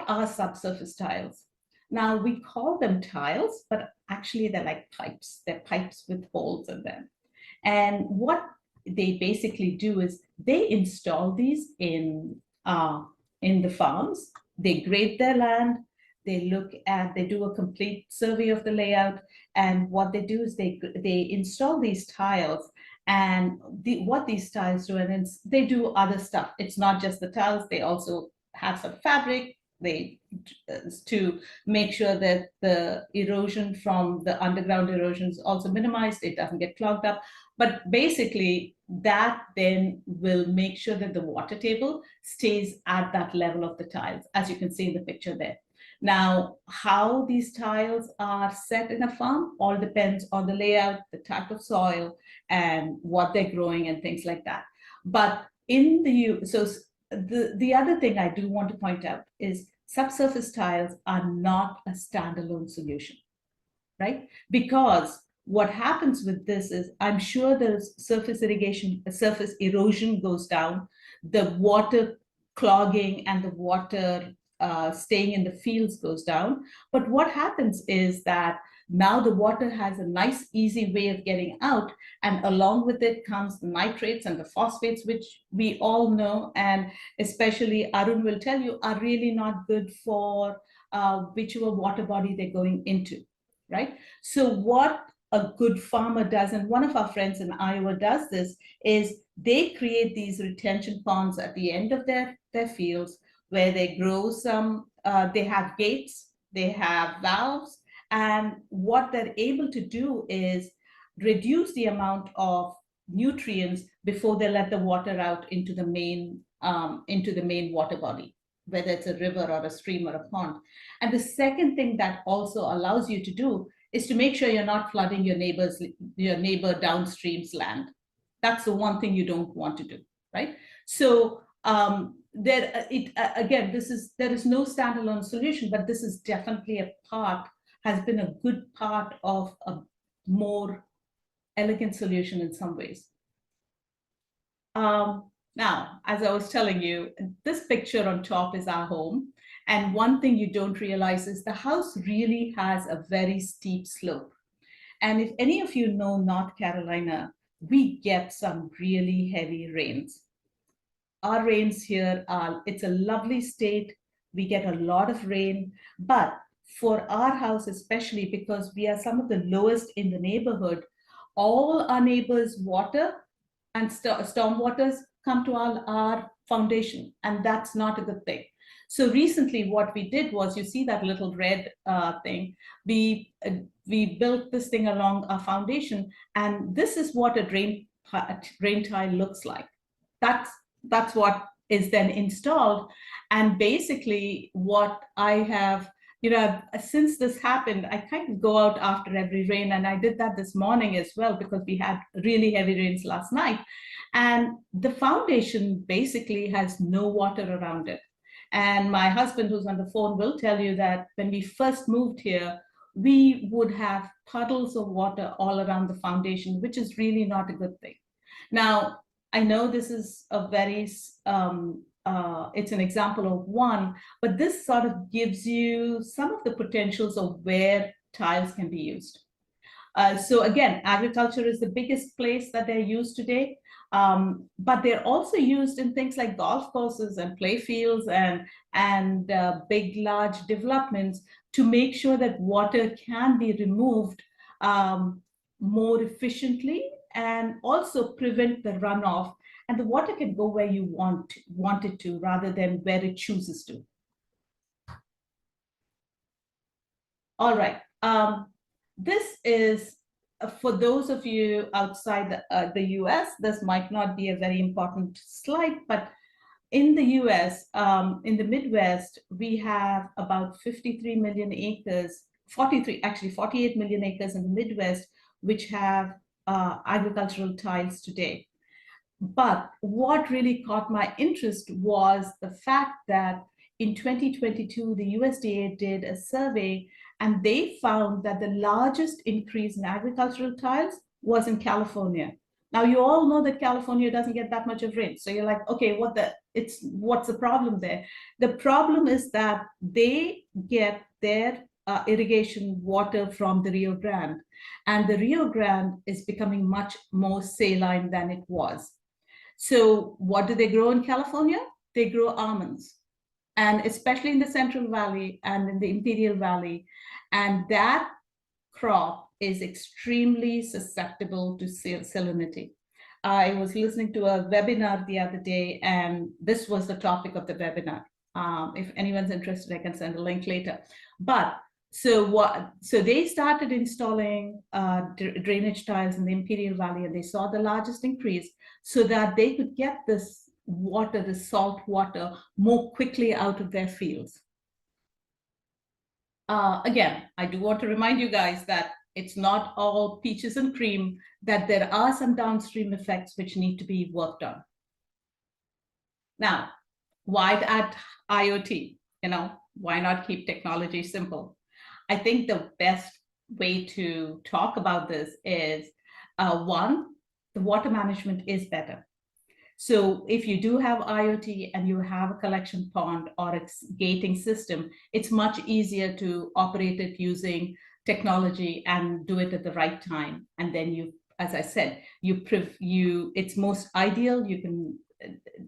what are subsurface tiles? Now, we call them tiles, but actually they're like pipes. They're pipes with holes in them. And what they basically do is they install these in the farms. They grade their land. They do a complete survey of the layout. And what they do is they install these tiles. And what these tiles do, and they do other stuff. It's not just the tiles. They also have some fabric. To make sure that the erosion from the underground erosion is also minimized, it doesn't get clogged up. But basically, that then will make sure that the water table stays at that level of the tiles, as you can see in the picture there. Now, how these tiles are set in a farm all depends on the layout, the type of soil, and what they're growing and things like that. But the other thing I do want to point out is subsurface tiles are not a standalone solution, right? Because what happens with this is, I'm sure the surface erosion goes down, the water clogging and the water staying in the fields goes down. But what happens is that now the water has a nice, easy way of getting out. And along with it comes the nitrates and the phosphates, which we all know, and especially Arun will tell you, are really not good for whichever water body they're going into, right? So what a good farmer does, and one of our friends in Iowa does this, is they create these retention ponds at the end of their fields where they grow they have gates, they have valves, and what they're able to do is reduce the amount of nutrients before they let the water out into the main water body, whether it's a river or a stream or a pond. And the second thing that also allows you to do is to make sure you're not flooding your neighbor downstream's land. That's the one thing you don't want to do, right? So there is no standalone solution, but this is definitely has been a good part of a more elegant solution in some ways. Now, as I was telling you, this picture on top is our home. And one thing you don't realize is the house really has a very steep slope. And if any of you know North Carolina, we get some really heavy rains. Our rains here it's a lovely state. We get a lot of rain, but for our house, especially because we are some of the lowest in the neighborhood, all our neighbors' water and storm waters come to our foundation, and that's not a good thing. So recently what we did was, you see that little red thing, we built this thing along our foundation, and this is what a drain tile looks like. That's what is then installed. And basically what I have, since this happened, I kind of go out after every rain, and I did that this morning as well because we had really heavy rains last night. And the foundation basically has no water around it. And my husband, who's on the phone, will tell you that when we first moved here, we would have puddles of water all around the foundation, which is really not a good thing. Now, I know this is a very it's an example of one, but this sort of gives you some of the potentials of where tiles can be used. So again, agriculture is the biggest place that they're used today, but they're also used in things like golf courses and play fields and big, large developments to make sure that water can be removed more efficiently and also prevent the runoff. And the water can go where you want it to, rather than where it chooses to. All right. This is, for those of you outside the US, this might not be a very important slide, but in the US, in the Midwest, we have about 53 million acres, 48 million acres in the Midwest, which have agricultural tiles today. But what really caught my interest was the fact that in 2022, the USDA did a survey, and they found that the largest increase in agricultural tiles was in California. Now, you all know that California doesn't get that much of rain. So you're like, okay, what the it's what's the problem there? The problem is that they get their irrigation water from the Rio Grande, and the Rio Grande is becoming much more saline than it was. So what do they grow in California? They grow almonds, and especially in the Central Valley and in the Imperial Valley. And that crop is extremely susceptible to salinity. I was listening to a webinar the other day, and this was the topic of the webinar. If anyone's interested, I can send a link later. But so they started installing drainage tiles in the Imperial Valley, and they saw the largest increase so that they could get this water, the salt water, more quickly out of their fields. Again, I do want to remind you guys that it's not all peaches and cream, that there are some downstream effects which need to be worked on. Now, why add IoT? Why not keep technology simple? I think the best way to talk about this is, one, the water management is better. So if you do have IoT and you have a collection pond or a gating system, it's much easier to operate it using technology and do it at the right time. And then you, as I said, it's most ideal. You can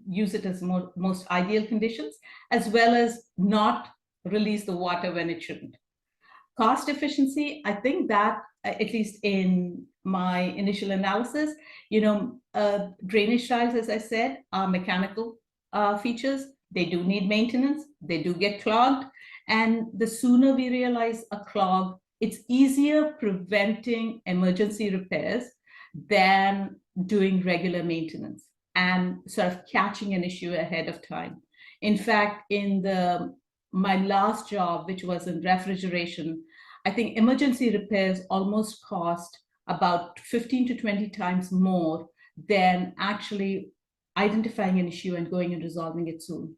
use it as most ideal conditions, as well as not release the water when it shouldn't. Cost efficiency, I think that, at least in my initial analysis, drainage tiles, as I said, are mechanical features. They do need maintenance. They do get clogged. And the sooner we realize a clog, it's easier preventing emergency repairs than doing regular maintenance and sort of catching an issue ahead of time. In fact, in my last job, which was in refrigeration, I think emergency repairs almost cost about 15 to 20 times more than actually identifying an issue and going and resolving it soon.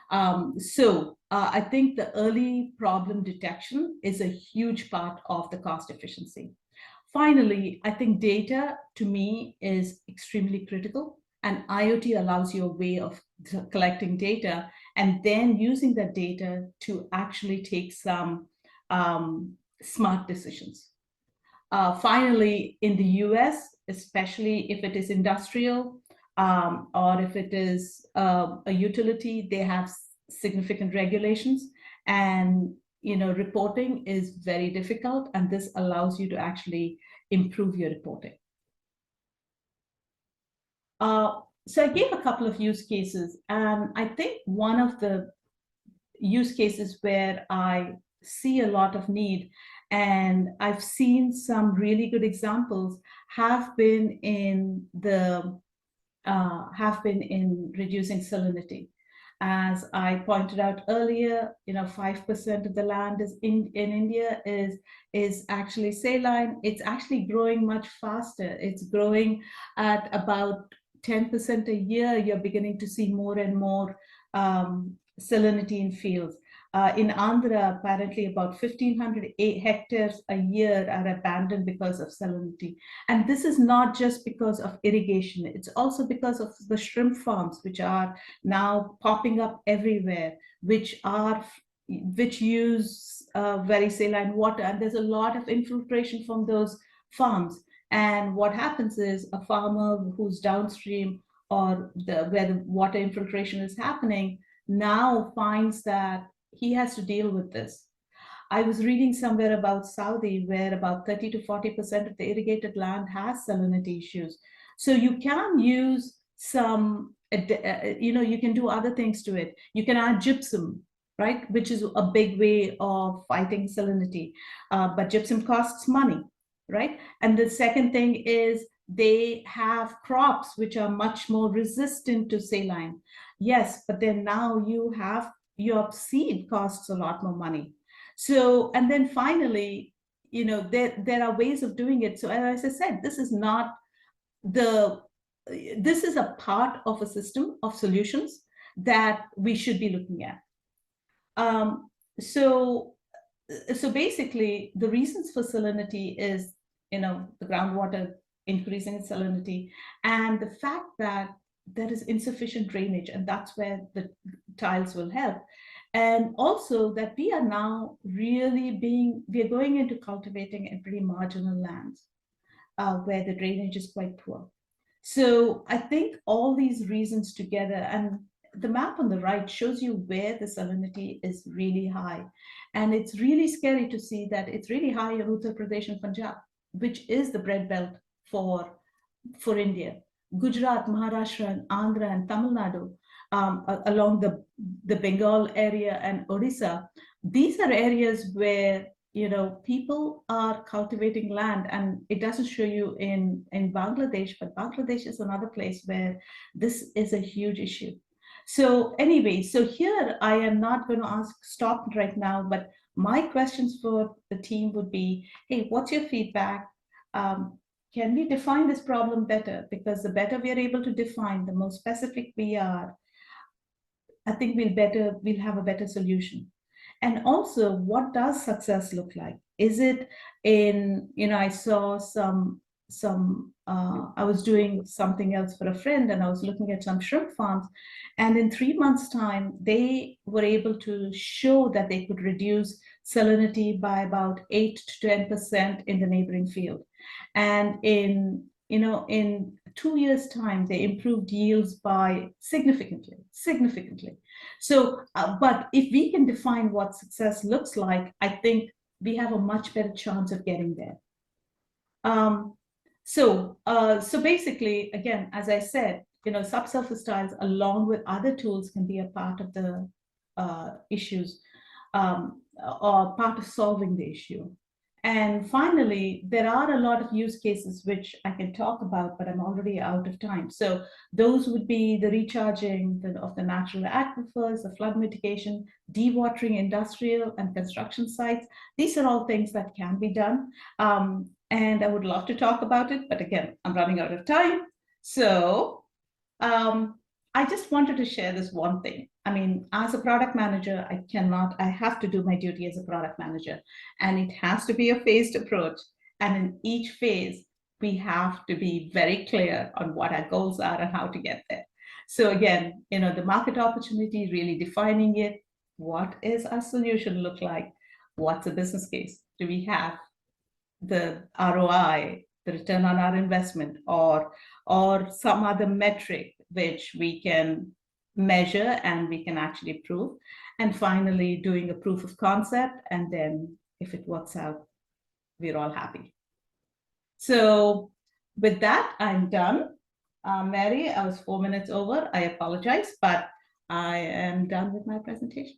I think the early problem detection is a huge part of the cost efficiency. Finally, I think data, to me, is extremely critical, and IoT allows you a way of collecting data and then using that data to actually take some smart decisions. Finally, in the US, especially if it is industrial or if it is a utility, they have significant regulations, and reporting is very difficult, and this allows you to actually improve your reporting. So I gave a couple of use cases, and I think one of the use cases where I see a lot of need, and I've seen some really good examples, have been in reducing salinity. As I pointed out earlier, 5% of the land in India is actually saline. It's actually growing much faster. It's growing at about 10% a year. You're beginning to see more and more salinity in fields. In Andhra, apparently about 1,500 hectares a year are abandoned because of salinity. And this is not just because of irrigation. It's also because of the shrimp farms, which are now popping up everywhere, which use very saline water. And there's a lot of infiltration from those farms. And what happens is a farmer who's downstream or where the water infiltration is happening now finds that he has to deal with this. I was reading somewhere about Saudi, where about 30 to 40% of the irrigated land has salinity issues. So you can use some, you can do other things to it. You can add gypsum, right, which is a big way of fighting salinity. But gypsum costs money, right? And the second thing is they have crops which are much more resistant to saline. Yes, but then now your seed costs a lot more money. So, and then finally, there are ways of doing it. So as I said, this is a part of a system of solutions that we should be looking at. So basically, the reasons for salinity is, the groundwater increasing in salinity, and the fact that there is insufficient drainage, and that's where the tiles will help. And also that we are now we're going into cultivating in pretty marginal lands where the drainage is quite poor. So I think all these reasons together, and the map on the right shows you where the salinity is really high. And it's really scary to see that it's really high in Uttar Pradesh and Punjab, which is the bread belt for India. Gujarat, Maharashtra, and Andhra, and Tamil Nadu, along the Bengal area and Odisha, these are areas where people are cultivating land, and it doesn't show you in Bangladesh, but Bangladesh is another place where this is a huge issue. So anyway, so here I am not going to stop right now, but my questions for the team would be, hey, what's your feedback? Can we define this problem better? Because the better we are able to define, the more specific we are, I think we'll have a better solution. And also, what does success look like? Is it I saw I was doing something else for a friend, and I was looking at some shrimp farms, and in 3 months' time, they were able to show that they could reduce salinity by about 8 to 10% in the neighboring field. And in 2 years' time, they improved yields by significantly. So, but if we can define what success looks like, I think we have a much better chance of getting there. So basically, again, as I said, subsurface tiles along with other tools can be a part of the issues or part of solving the issue. And finally, there are a lot of use cases which I can talk about, but I'm already out of time. So those would be the recharging of the natural aquifers, the flood mitigation, dewatering industrial and construction sites. These are all things that can be done. And I would love to talk about it, but again, I'm running out of time. So I just wanted to share this one thing. I mean, as a product manager, I have to do my duty as a product manager, and it has to be a phased approach. And in each phase, we have to be very clear on what our goals are and how to get there. So again, the market opportunity, really defining it. What is our solution look like? What's the business case? Do we have the ROI, the return on our investment, or some other metric which we can measure and we can actually prove? And finally, doing a proof of concept, and then if it works out, we're all happy. So with that, I'm done. Mary, I was 4 minutes over. I apologize, but I am done with my presentation.